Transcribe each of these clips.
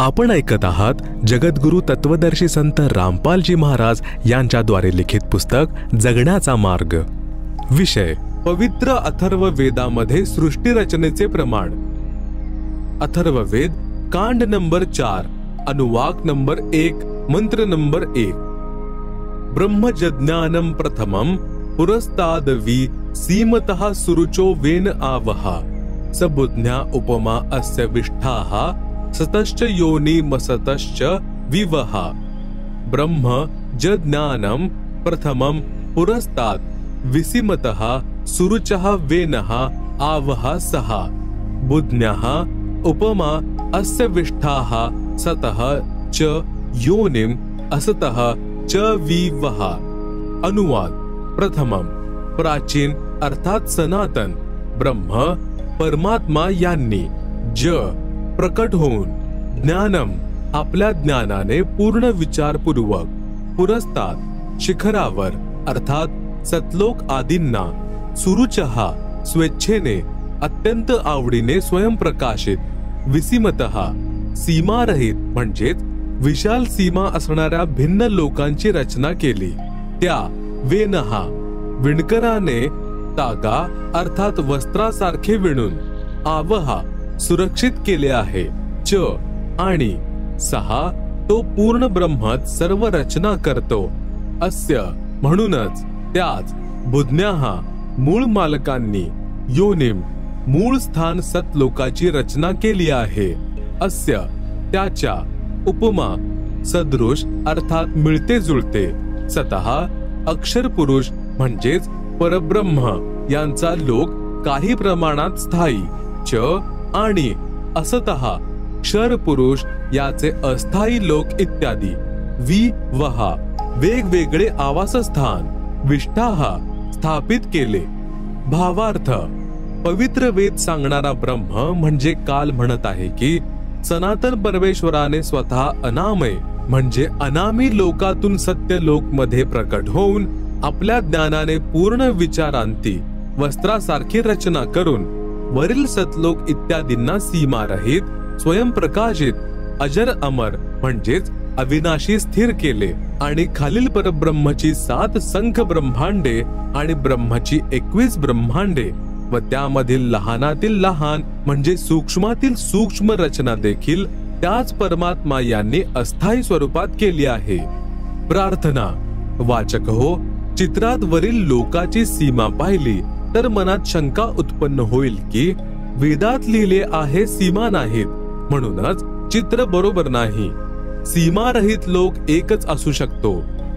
आपण ऐकत आहात जगद्गुरु तत्वदर्शी संत रामपालजी महाराज यांच्याद्वारे लिखित पुस्तक जगण्याचा मार्ग। विषय पवित्र अथर्व वेदामध्ये सृष्टी रचनेचे प्रमाण। अथर्व वेद कांड नंबर 4 अनुवाक नंबर 1 मंत्र नंबर 1। ब्रह्मजज्ञानं प्रथमं पुरस्तादवि सीमतः सुरुचो वेन आवहा सबुज्ञा उपमा अस्य विष्ठाः सतश्च योनि मसतश्च विवहा। ब्रह्म जज्ञानं प्रथमं पुरस्तात् विसीमतः सुरुचः वेनः आवहा सहा बुज्ञाः उपमा अस्य विष्ठाः सतः च योनिम असतः च विवहा। अनुवाद प्रथमम प्राचीन अर्थात सनातन ब्रह्म परमात्मा यांनी ज प्रकट होऊन ज्ञानम आपल्या ज्ञानाने पूर्ण विचारपूर्वक पुरस्तात शिखरावर अर्थात सतलोक आदींना सुरुचः स्वेच्छेने अत्यंत आवडीने स्वयंप्रकाशित विसीमतः सीमारहित म्हणजेच विशाल सीमा असणाऱ्या भिन्न लोकांची रचना केली। त्या वेनहा विणकराने तागा अर्थात वस्त्रासारखे विणून आवहा सुरक्षित केले आहे। च आणि सहा तो पूर्ण ब्रह्मच सर्व रचना करतो। अस्य म्हणूनच त्याच बुज्ञाहा मूळ मालकांनी योनिम मूळ स्थान सतलोकाची रचना केली आहे। अस्य त्याच्या उपमा सदृश अर्थात मिळते जुळते सतः अक्षर पुरुष म्हणजेच परब्रह्म यांचा लोक काही प्रमाणात स्थायी च आणि असतः क्षर पुरुष याचे अस्थायी लोक इत्यादी वि वहा वेगवेगळे आवासस्थान विष्ठाः स्थापित केले। भावार्थ पवित्र वेद सांगणारा ब्रह्म म्हणजे काल म्हणत आहे की सनातन परमेश्वराने स्वतः अनामय म्हणजे अनामी लोकातून सत्य लोक मध्ये प्रकट होऊन आपल्या ज्ञानाने पूर्ण विचारांती वस्त्रासारखी रचना करून वरील सतलोक इत्यादींना सीमारहित स्वयंप्रकाशित अजर अमर म्हणजेच अविनाशी स्थिर केले आणि खालील परब्रह्मची 7 संख ब्रह्मांडे आणि ब्रह्माची 21 ब्रह्मांडे व त्यामधील लहानातील लहान म्हणजे सूक्ष्मातील सूक्ष्म रचना देखील त्याच परमात्मा यांनी अस्थायी स्वरूपात केली आहे। प्रार्थना वाचक हो, चित्रात वरील लोकाची सीमा पाहिली तर मनात शंका उत्पन्न होईल की वेदात लिहिले आहे सीमा नाहीत म्हणूनच चित्र बरोबर नाही। सीमारहित लोक एकच असू शकतो,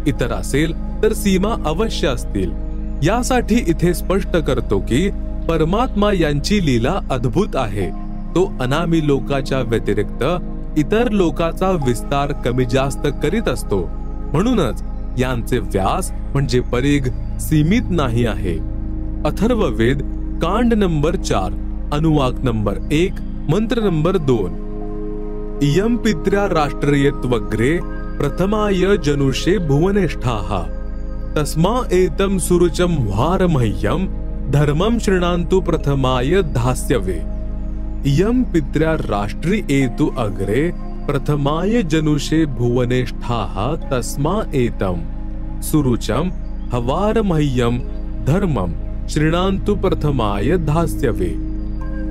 इतर असेल तर सीमा अवश्य असतील। यासाठी इथे स्पष्ट करतो की परमात्मा यांची लीला अद्भुत आहे। तो अनामी लोकाच्या व्यतिरिक्त इतर लोकाचा विस्तार कमी जास्त करीत असतो म्हणूनच यांचे व्यास म्हणजे परिघ सीमित नाही आहे। अथर्व वेद कांड नंबर 4 अनुवाक नंबर 1 मंत्र नंबर 2। इयं पित्र्या राष्ट्रियत्वग्रे प्रथमाय जनुषे भुवनेष्ठाः तस्मा एतं सुरुचं वारमह्यं धर्मं शृणान्तु प्रथमाय धास्यवे। इयं पित्र्या राष्ट्री एतु अग्रे प्रथमाय जनुषे भुवनेष्ठाः तस्मा एतं सुरुचं हवारमह्यं धर्मं शृणान्तु प्रथमाय धास्यवे।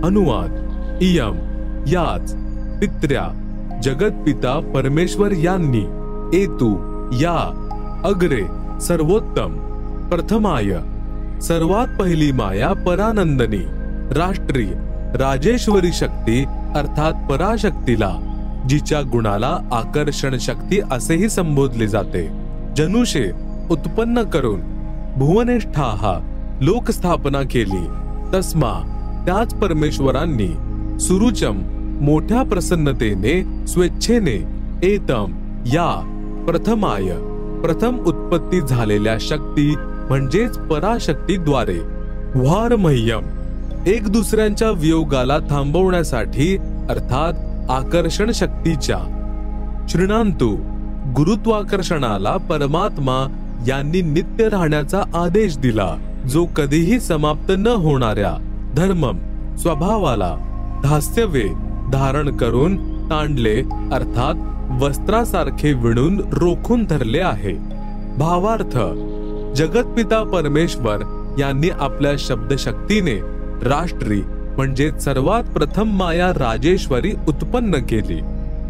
अनुवाद इयं याच पित्र्या जगतपिता परमेश्वर यांनी एतु या अग्रे सर्वोत्तम प्रथमाय सर्वात पहिली माया परानंदनी राष्ट्री राजेश्वरी शक्ती अर्थात पराशक्तीला जिच्या गुणाला आकर्षण शक्ती असेही संबोधले जाते जनुषे उत्पन्न करून भुवनेष्ठाः लोकस्थापना केली। तस्मा त्याच परमेश्वरांनी सुरुचम मोठ्या प्रसन्नतेने स्वेच्छेने एतम या प्रथमाय प्रथम उत्पत्ती झालेल्या शक्ती म्हणजेच पराशक्तीद्वारे वारमह्यम एक दुसऱ्यांच्या वियोगाला थांबवण्यासाठी अर्थात आकर्षण शक्तीच्या शृणान्तु गुरुत्वाकर्षणाला परमात्मा यांनी नित्य राहण्याचा आदेश दिला जो कधीही समाप्त न होणाऱ्या धर्मम स्वभावाला धास्यवे धारण करून तांडले अर्थात वस्त्रासारखे विणून रोखून धरले आहे. भावार्थ, जगतपिता परमेश्वर यांनी आपल्या शब्दशक्तीने राष्ट्री म्हणजे सर्वात प्रथम माया राजेश्वरी उत्पन्न केली.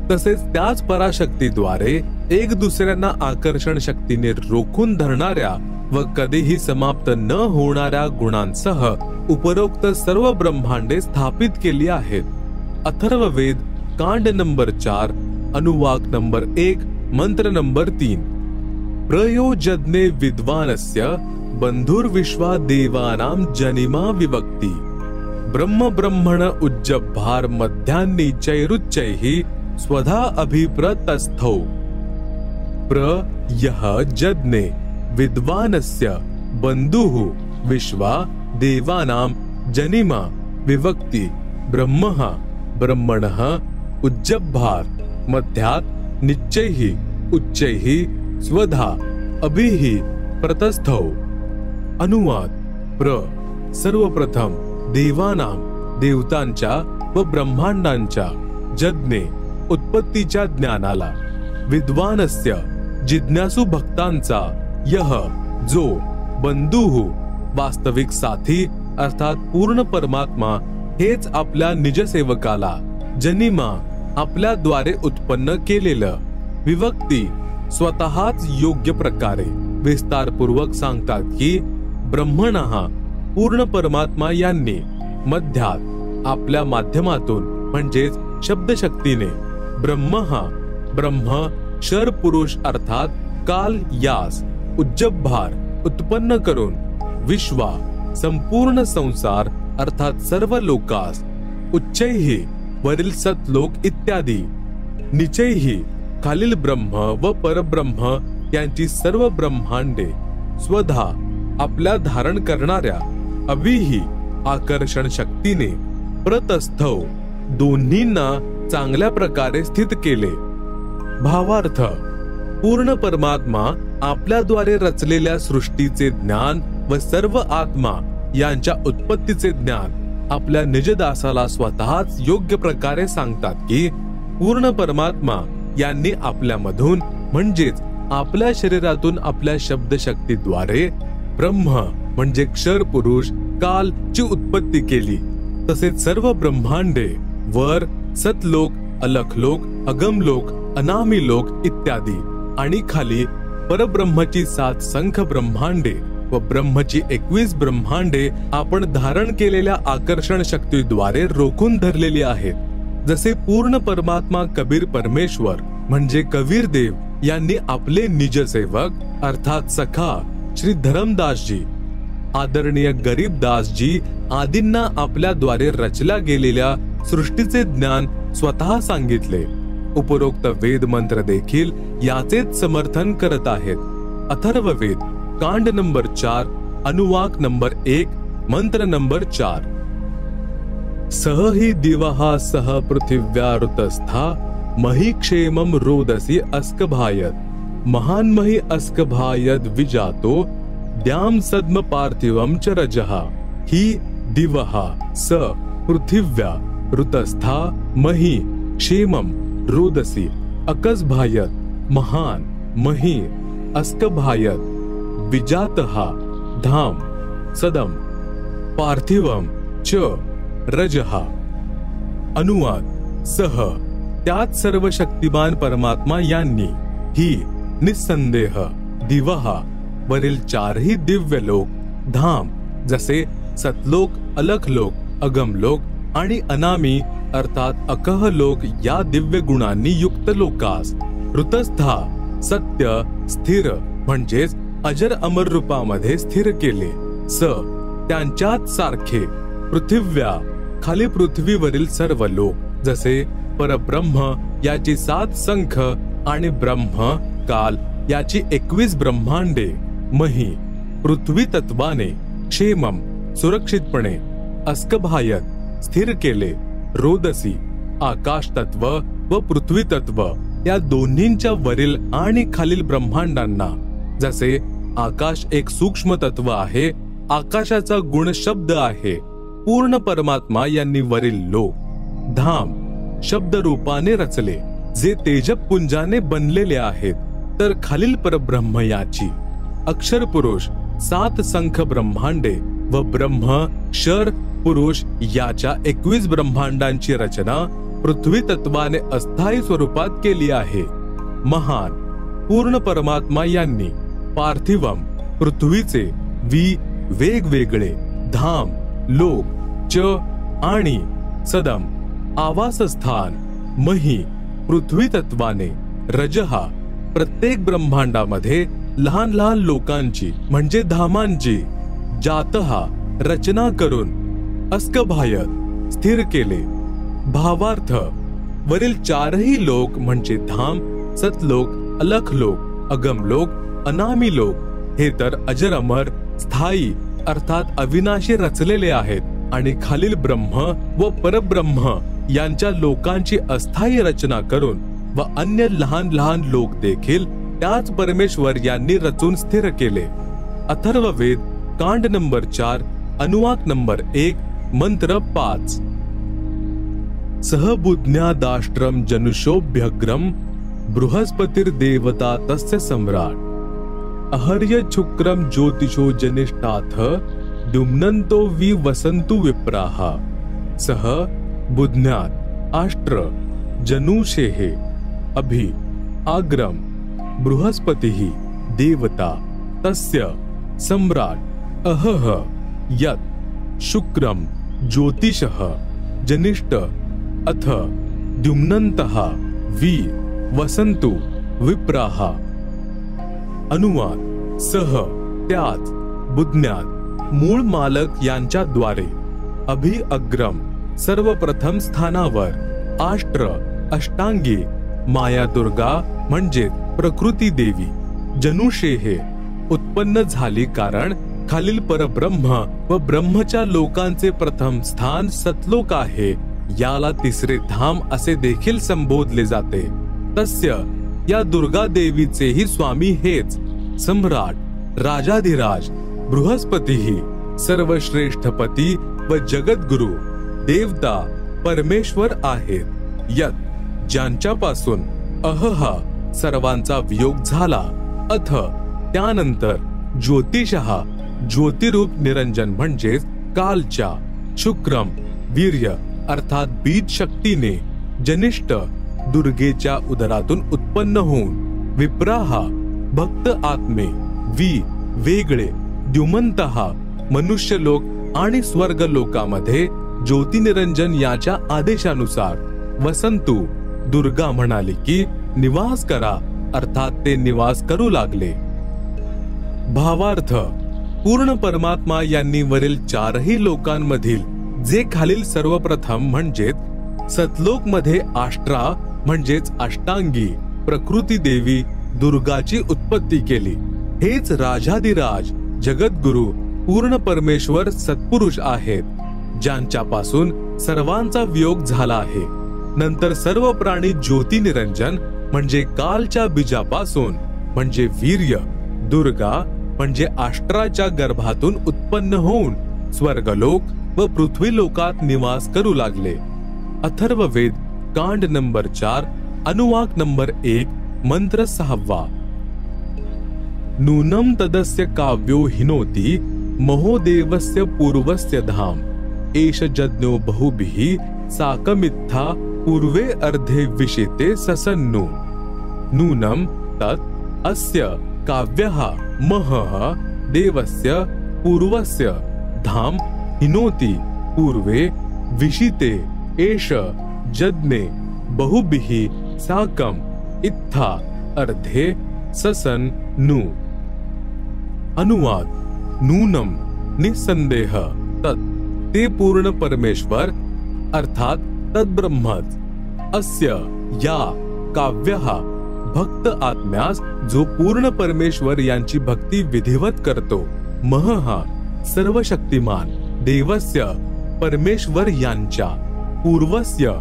तसेच त्याच पराशक्तीद्वारे एक दुसऱ्यांना आकर्षण शक्तीने रोखून धरणाऱ्या व कधीही समाप्त न होणाऱ्या गुणांसह उपरोक्त सर्व ब्रह्मांडे स्थापित केली आहेत. अथर्ववेद कांड नंबर 4 अनुवाक नंबर 1 मंत्र नंबर 3. प्रयोजज्ञे विद्वानस्य बंधुर्विश्वा देवानां जनिमा विभक्ति ब्रह्म ब्रह्मण उज्जभार मध्यान्नी चैरुच्चैः स्वधा अभिप्रतस्थौ. प्रयजज्ञे विद्वानस्य बंधुः विश्वा देवानां जनिमा विभक्ति ब्रह्मः ब्रह्मणः उज्जभार मध्यात् निच्चैः उच्चैः स्वधा अभिः प्रतस्थौ. अनुवाद. सर्वप्रथम देवानां देवतांच्या व ब्रह्मांडांच्या जज्ञे उत्पत्तीच्या ज्ञानाला, विद्वानस्य जिज्ञासू भक्तांचा, यह जो, बंधुः वास्तविक साथी अर्थात पूर्ण परमात्मा हेच आपल्या निजसेवकाला, जनिमा आपल्या द्वारे उत्पन्न केलेलं, विभक्ती स्वतःच योग्य प्रकारे विस्तारपूर्वक सांगतात की ब्रह्मणः पूर्ण परमात्मा यांनी मध्यात आपल्या माध्यमातून म्हणजेच शब्दशक्तीने ब्रह्मः ब्रह्म क्षर पुरुष अर्थात काल यास उज्जभार उत्पन्न करून विश्वा संपूर्ण संसार अर्थात सर्व लोकास, उच्चैहि वरील सतलोक इत्यादी, निचैहि खालील ब्रह्म व परब्रह्म यांची सर्व ब्रह्मांडे, स्वधा आपल्या धारण करणाऱ्या, अभिही आकर्षण शक्तीने, प्रतस्थौ दोन्हींना चांगल्या प्रकारे स्थित केले. भावार्थ, पूर्ण परमात्मा आपल्याद्वारे रचलेल्या सृष्टीचे ज्ञान व सर्व आत्मा यांच्या उत्पत्तीचे ज्ञान आपल्या निजदासाला स्वतःच योग्य प्रकारे सांगतात की पूर्ण परमात्मा यांनी आपल्यामधून म्हणजेच आपल्या शरीरातून आपल्या शब्दशक्तीद्वारे ब्रह्म म्हणजे क्षर पुरुष काल ची उत्पत्ती केली. तसेच सर्व ब्रह्मांडे वर सतलोक, अलखलोक, अगमलोक, अनामी लोक इत्यादी आणि खाली परब्रह्मची 7 संख ब्रह्मांडे व ब्रह्मची 21 ब्रह्मांडे आपण धारण केलेल्या आकर्षण शक्तीद्वारे रोखून धरलेली आहेत. जसे पूर्ण परमात्मा कबीर परमेश्वर म्हणजे कबीर देव यांनी आपले निजसेवक अर्थात सखा श्री धरमदासजी, आदरणीय गरीबदासजी आदींना आपल्याद्वारे रचल्या गेलेल्या सृष्टीचे ज्ञान स्वतः सांगितले. उपरोक्त वेद मंत्र देखील याचेच समर्थन करत आहेत. अथर्ववेद कांड नंबर 4 अनुवाक नंबर 1 मंत्र नंबर 4. सह हि दिवहा सह पृथिव्या ऋतस्था मही क्षेमम रोदसी अस्कभायत महान्मही अस्कभायद विजातो द्याम सद्म पार्थिवम च रजहा. ही दिवहा स पृथिव्या ऋतस्था मही क्षेमम रोदसी अकस्भायत महान मही अस्कभायत विजातहा धाम सदम पार्थिवम च रजहा. अनुवाद. सह त्यात सर्व शक्तिमान परमात्मा यांनी ही निसंदेह दिवहा वरील 4ही दिव्य लोक, धाम जसे सतलोक, अलखलोक, अगमलोक आणि अनामी अर्थात अकह लोक या दिव्य गुणांनी युक्त लोकास ऋतस्था सत्य स्थिर म्हणजेच अजर अमर रूपामध्ये स्थिर केले. स त्यांच्यात सारखे पृथिव्या खाली पृथ्वीवरील सर्व लोक जसे परब्रह्म याची 7 संख आणि ब्रह्म काल याची 21 ब्रह्मांडे, मही पृथ्वी तत्वाने, क्षेमम सुरक्षितपणे, अस्कभायत स्थिर केले, रोदसी आकाश तत्व व पृथ्वी तत्व या दोन्हींच्या वरील आणि खालील ब्रह्मांडांना. जसे आकाश एक सूक्ष्म तत्व आहे, आकाशाचा गुण शब्द आहे. पूर्ण परमात्मा यांनी वरील लोक, धाम शब्द रूपाने रचले, जे तेजपुंजाने बनलेले आहेत. तर खालील परब्रह्म याची अक्षर पुरुष 7 संख ब्रह्मांडे व ब्रह्म क्षर पुरुष याच्या 21 ब्रह्मांडांची रचना पृथ्वी तत्वाने अस्थायी स्वरूपात केली आहे. महान पूर्ण परमात्मा यांनी पार्थिवम पृथ्वीचे वेगवेगळे धाम, लोक, च आणि सदम आवासस्थान, मही पृथ्वी तत्वाने रजहा प्रत्येक ब्रह्मांडामध्ये लहान लहान लोकांची म्हणजे धामांची जातहा रचना करून अस्कभायत स्थिर केले. भावार्थ वरील 4ही लोक म्हणजे धाम, सतलोक, अलखलोक, अगमलोक, अनामी लोक हे तर अजर अमर स्थायी अर्थात अविनाशी रचलेले आहेत आणि खालील ब्रह्म व परब्रह्म यांच्या लोकांची अस्थायी रचना करून व अन्य लहान लहान लोक देखील त्याच परमेश्वर यांनी रचून स्थिर केले. अथर्ववेद कांड नंबर 4 अनुवाक नंबर 1 मंत्र 5. सहबुज्ञादाष्ट्रम जनुषोभ्यग्रम बृहस्पतिर्देवता तस्य सम्राट अहर्य शुक्रम ज्योतिषो जनिष्ठाथ द्युम्नन्तो वसन्तु विप्राः सह बुध्न्यात् आष्ट्र जनुषेः अभि आग्रम बृहस्पतिः देवता तस्य सम्राट अहह यत् शुक्रम ज्योतिषः जनिष्ठ अथ द्युम्नन्तः वसन्तु विप्राः. अनुवाद सह त्याच बुध्न्यात मूळ मालक यांच्या द्वारे अभि अग्रम सर्वप्रथम स्थानावर आष्ट्र अष्टांगी माया दुर्गा म्हणजे प्रकृती देवी जनुषेहे उत्पन्न झाली, कारण खालील परब्रह्म व ब्रह्मच्या लोकांचे प्रथम स्थान सतलोक आहे. याला तिसरे धाम असे देखील संबोधले जाते. तस्य या दुर्गा देवीचेही स्वामी हेच सम्राट राजाधिराज बृहस्पतीही सर्वश्रेष्ठपती व जगद्गुरु देवता परमेश्वर आहेत. यत ज्यांच्यापासून अहहा सर्वांचा वियोग झाला, अथ त्यानंतर ज्योतिषः ज्योतिरूप निरंजन म्हणजेच कालच्या, शुक्रम वीर्य अर्थात बीज शक्तीने, जनिष्ठ दुर्गेच्या उदरातून उत्पन्न होऊन, विप्राहा भक्त आत्मे, वेगळे, द्युमंतः मनुष्य लोक आणि स्वर्ग लोकामध्ये ज्योतिनिरंजन याच्या आदेशानुसार वसंतु दुर्गा म्हणाली की निवास करा, अर्थात ते निवास करू लागले. भावार्थ पूर्ण परमात्मा यांनी वरील 4ही लोकांमधील जे खालील सर्वप्रथम म्हणजेच सतलोक मध्ये आष्ट्रा म्हणजेच अष्टांगी प्रकृती देवी दुर्गाची उत्पत्ती केली. हेच राजाधिराज जगद्गुरु पूर्ण परमेश्वर सत्पुरुष आहेत, ज्यांच्यापासून सर्वांचा वियोग झाला आहे. नंतर सर्व प्राणी ज्योती निरंजन म्हणजे कालच्या बीजापासून म्हणजे वीर्य दुर्गा म्हणजे आष्ट्राच्या गर्भातून उत्पन्न होऊन स्वर्गलोक व पृथ्वी लोकात निवास करू लागले. अथर्ववेद कांड नंबर 4 अनुवाक नंबर 1 मंत्र 6. नूनम तदस्य काव्यो हिनोति महोदेवस्य पूर्वस्य धाम एष जज्ञो बहुभिः साकमित्था पूर्वे अर्धे विशिते ससन्नु. नूनम तत् अस्य काव्यः महः देवस्य पूर्वस्य धाम हिनोति पूर्वे विशिते एष जज्ञे बहुभिः साकम इत्था अर्धे ससन्नु. अनुवाद नूनम निसंदेह तत् ते पूर्ण परमेश्वर अर्थात तद्ब्रह्मच. अस्य या काव्यः भक्त आत्म्यास जो पूर्ण परमेश्वर यांची भक्ती विधिवत करतो, महः सर्वशक्तिमान देवस्य परमेश्वर यांच्या पूर्वस्य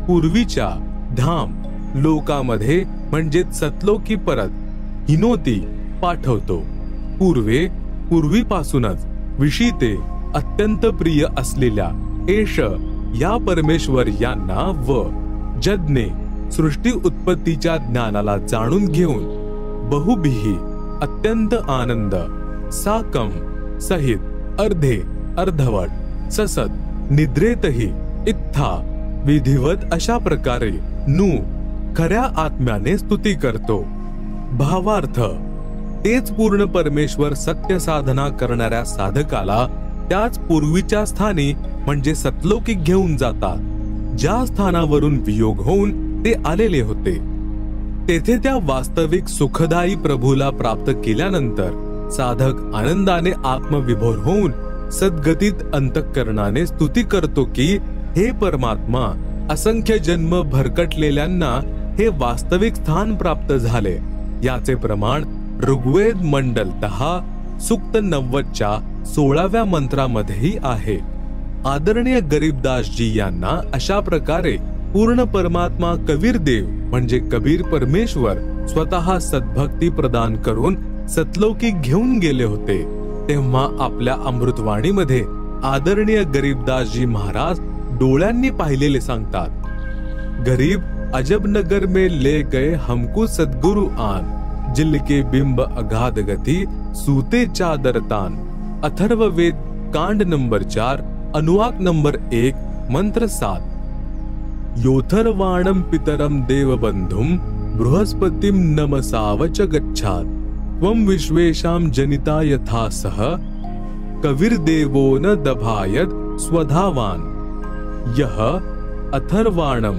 पूर्वीच्या धाम लोकामध्ये म्हणजे सतलोकी परत हिनोती पाठवतो. पूर्वे पूर्वीपासूनच विशिते अत्यंत प्रिय असलेल्या एष या परमेश्वर यांना व जज्ञे सृष्टी उत्पत्तीच्या ज्ञानाला जाणून घेऊन बहुबिही अत्यंत आनंद साकम सहित अर्धे अर्धवट ससत निद्रेतही इत्था विधिवत अशा प्रकारे नू खऱ्या आत्म्याने स्तुती करतो। भावार्थ तेच पूर्ण परमेश्वर सत्य साधना करणाऱ्या साधकाला त्याच पूर्वीच्या स्थानी म्हणजे सतलोकी घेऊन जातात, ज्या स्थानावरून वियोग होऊन ते आलेले होते। तेथे त्या वास्तविक सुखदायी प्रभूला प्राप्त केल्यानंतर साधक आनंदाने आत्मविभोर होऊन सद्गतीत अंतःकरणाने स्तुती करतो की हे परमात्मा, असंख्य जन्म भरकटलेल्यांना हे वास्तविक स्थान प्राप्त झाले। याचे प्रमाण ऋग्वेद मंडल 10 सूक्त 90च्या 16व्या मंत्रामध्येही आहे। आदरणीय गरीबदासजी यांना अशा प्रकारे पूर्ण परमात्मा कबीर देव म्हणजे कबीर परमेश्वर स्वतः सद्भक्ती प्रदान करून सतलोकी घेऊन गेले होते। तेव्हा आपल्या अमृतवाणीमध्ये आदरणीय गरीबदासजी महाराज डोळ्यांनी पाहिलेले सांगतात। गरीब अजबनगर में ले गए हमको सद्गुरु आन, जिनके बिंब अगाध गति सूते चादर तान। अथर्ववेद कांड नंबर 4 अनुवाक नंबर 1 मंत्र 7। योथर्वाणं पितरं देवबंधुं बृहस्पतिं नमसावच गच्छात्, त्वं विश्वेशां जनिता यथा सह कविर्देवो न दभायत स्वधावान। यह अथर्वाणं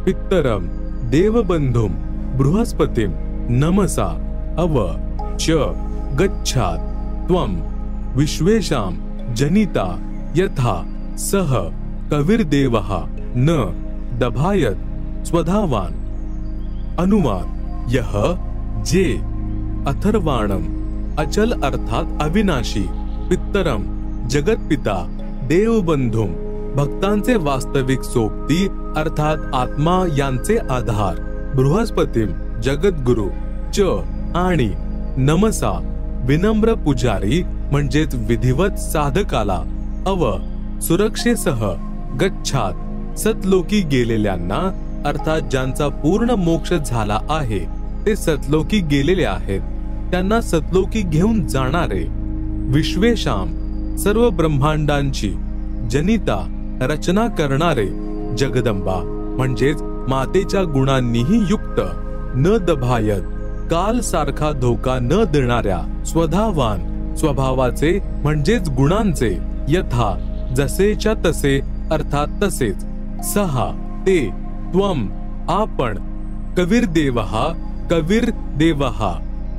पितरं देवबंधुं बृहस्पतिं नमसा अव च गच्छात्, त्वं विश्वेशां जनिता यथा सह कविर्देवः न दभायत स्वधावान। अनुवाद यह जे अथर्वाणम अचल अर्थात अविनाशी, पित्तरम जगत पिता, देवबंधुम भक्तांचे वास्तविक सोबती अर्थात आत्मा यांचे आधार, बृहस्पतीम जगद्गुरु च आणि नमसा विनम्र पुजारी म्हणजेच विधिवत साधकाला, अव सुरक्षेसह गच्छात सतलोकी गेलेल्यांना अर्थात ज्यांचा पूर्ण मोक्ष झाला आहे ते सतलोकी गेलेले आहेत त्यांना सतलोकी घेऊन जाणारे, विश्वेशाम सर्व ब्रह्मांडांची, जनिता रचना करणारे, जगदंबा म्हणजेच मातेच्या गुणांनीही युक्त, न दभायत काल सारखा धोका न देणाऱ्या, स्वधावान स्वभावाचे म्हणजेच गुणांचे, यथा जसेच्या तसे अर्थात तसेच, सहा ते, त्वम आपण, कविर्देवहा कविर्देवहा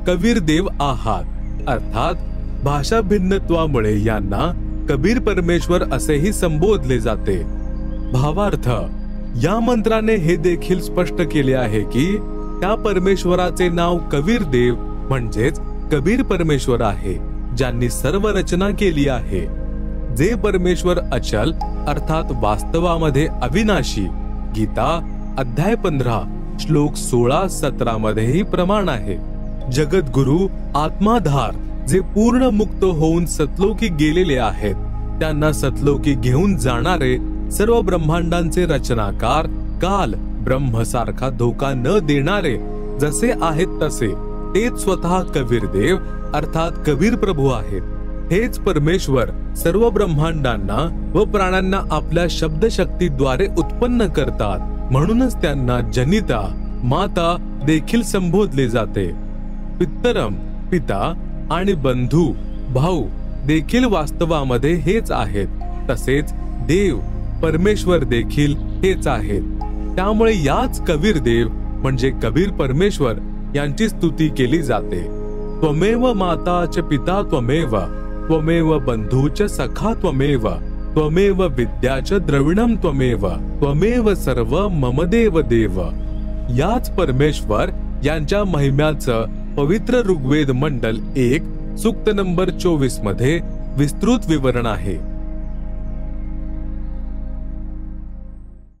कबीरदेव आहात अर्थात भाषा भिन्नत्वामुळे यांना कबीर परमेश्वर असेही संबोधले जाते। भावार्थ या मंत्राने हे देखील स्पष्ट केले आहे की त्या परमेश्वराचे नाव कबीर देव म्हणजेच कबीर परमेश्वर आहे, ज्यांनी सर्व रचना केली आहे। जे परमेश्वर अचल अर्थात वास्तवामध्ये अविनाशी, गीता अध्याय 15 श्लोक 16-17 मध्येही प्रमाण आहे। जगद्गुरु आत्माधार जे पूर्ण मुक्त होऊन सतलोकी गेलेले आहेत त्यांना सतलोकी घेऊन जाणारे, सर्व ब्रह्मांडांचे रचनाकार, काल ब्रह्म सारखा धोका न देणारे, जसे आहेत तसे तेच स्वतः कबीर देव अर्थात कबीर प्रभू आहेत। हेच परमेश्वर सर्व ब्रह्मांडांना व प्राण्यांना आपल्या शब्दशक्तीद्वारे उत्पन्न करतात, म्हणूनच त्यांना जनिता माता देखील संबोधले जाते। पित्तरम पिता आणि बंधू भाऊ देखील वास्तवामध्ये हेच आहेत, तसेच देव परमेश्वर देखील हेच आहेत। त्यामुळे याच कबीर देव म्हणजे कबीर परमेश्वर यांची स्तुती केली जाते। त्वमेव माता च पिता त्वमेव, त्वमेव बंधू च सखा त्वमेव, त्वमेव विद्या च द्रविणम त्वमेव, त्वमेव सर्व मम देव देव। याच परमेश्वर यांच्या महिम्याचं पवित्र ऋग्वेद मंडल 1 सूक्त नंबर 24 मध्ये विस्तृत विवरण आहे।